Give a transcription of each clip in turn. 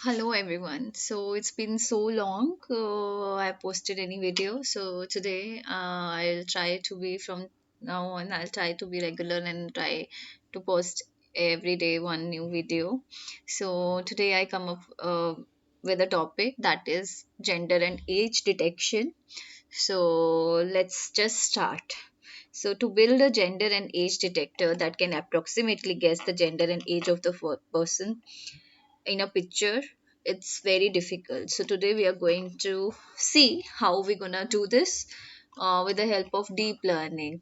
Hello everyone. So it's been so long I posted any video. So today I'll try to be from now on. I'll try to be regular and try to post every day one new video. So today I come up with a topic that is gender and age detection. So let's just start. So to build a gender and age detector that can approximately guess the gender and age of the person in a picture, it's very difficult. So today we are going to see how we're gonna do this with the help of deep learning.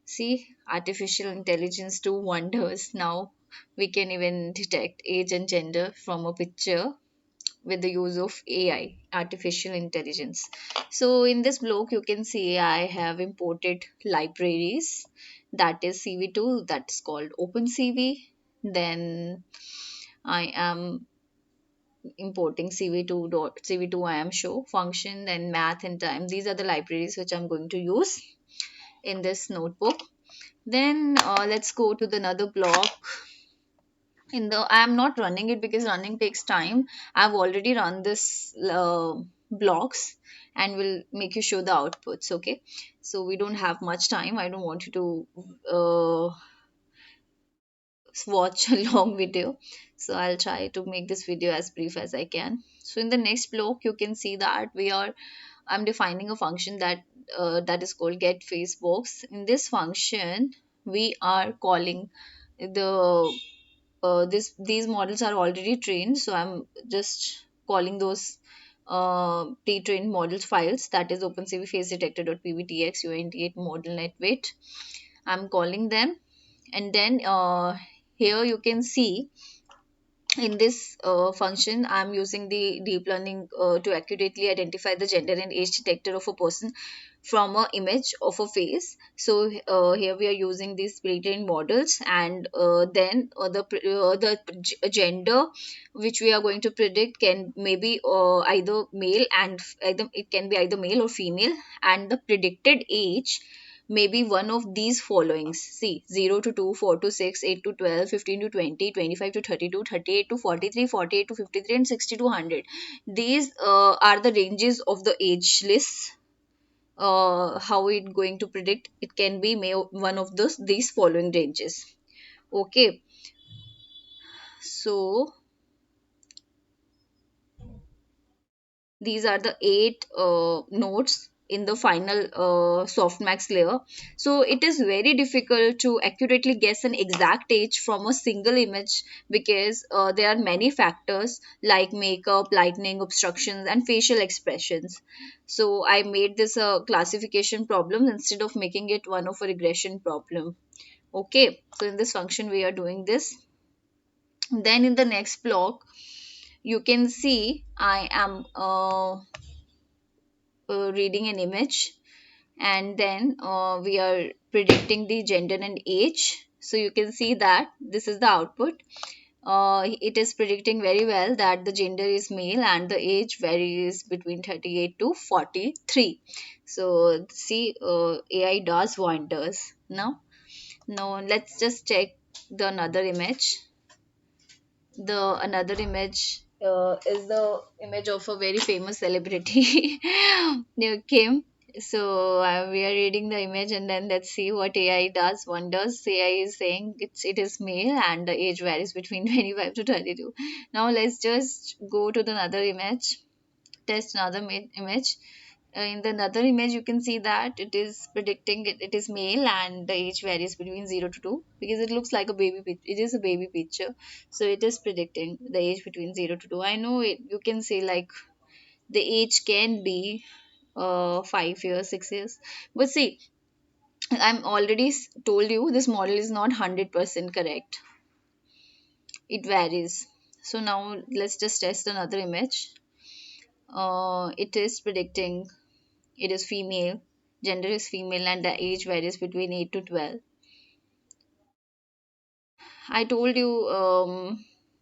See, artificial intelligence do wonders. Now we can even detect age and gender from a picture with the use of AI, artificial intelligence. So in this block you can see I have imported libraries, that is CV2, that's called OpenCV. Then I am importing cv2 dot cv2 I am show function and math and time. These are the libraries which I'm going to use in this notebook. Then let's go to the another block. In the I am not running it because running takes time. I've already run this blocks and will make you show the outputs. Okay, so we don't have much time. I don't want you to watch a long video, so I'll try to make this video as brief as I can. So in the next block you can see that I'm defining a function that is called get face box. In this function we are calling the these models are already trained, so I'm just calling those pre-trained models files, that is OpenCV face detector.pvtx uint8 model net weight. I'm calling them. And then here you can see in this function I'm using the deep learning to accurately identify the gender and age detector of a person from a image of a face. So here we are using these pre-trained models, and then gender which we are going to predict can maybe either male and either it can be either male or female, and the predicted age maybe one of these followings. See, 0 to 2, 4 to 6, 8 to 12, 15 to 20, 25 to 32, 38 to 43, 48 to 53, and 60 to 100. These are the ranges of the age lists. How it going to predict? It can be one of these following ranges. Okay, so these are the 8 nodes in the final softmax layer. So it is very difficult to accurately guess an exact age from a single image because there are many factors like makeup, lighting, obstructions, and facial expressions. So I made this a classification problem instead of making it one of a regression problem. Okay, so in this function we are doing this. Then in the next block you can see I am reading an image, and then we are predicting the gender and age. So you can see that this is the output. It is predicting very well that the gender is male and the age varies between 38 to 43. So see, AI does wonders. Now let's just check the another image. The another image is the image of a very famous celebrity near Kim. So we are reading the image, and then let's see what AI does wonders. AI is saying it is male and the age varies between 25 to 32. Now let's just go to the another image, test another image. In the another image you can see that it is predicting it is male and the age varies between 0 to 2 because it looks like a it is a baby picture. So it is predicting the age between 0 to 2. I know it, you can say like the age can be 5 years, 6 years, but see, I'm already told you this model is not 100% correct. It varies. So now let's just test another image. It is predicting it is female, gender is female, and the age varies between 8 to 12. I told you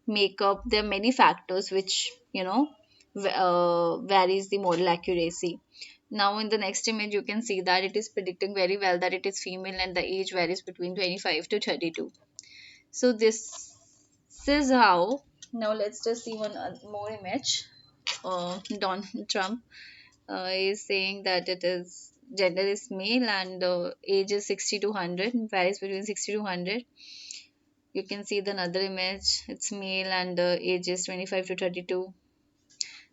makeup, there are many factors which varies the model accuracy. Now in the next image you can see that it is predicting very well that it is female and the age varies between 25 to 32. So this is how Now let's just see one more image. Donald Trump is saying that it is gender is male and age is 60 to 100, varies between 60 to 100. You can see the another image, it's male and age is 25 to 32.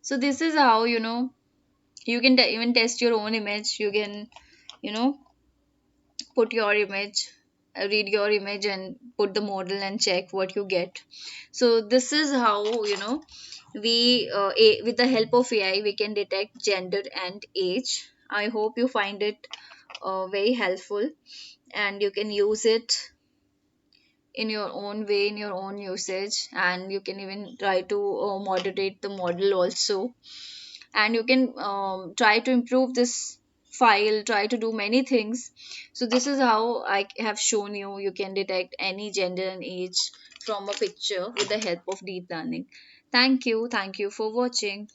So this is how, you can even test your own image. You can, you know put your image, read your image and put the model and check what you get. So this is how, with the help of AI we can detect gender and age. I hope you find it very helpful, and you can use it in your own way, in your own usage, and you can even try to moderate the model also. And you can try to improve this file, try to do many things. So this is how I have shown you, you can detect any gender and age from a picture with the help of deep learning. Thank you for watching.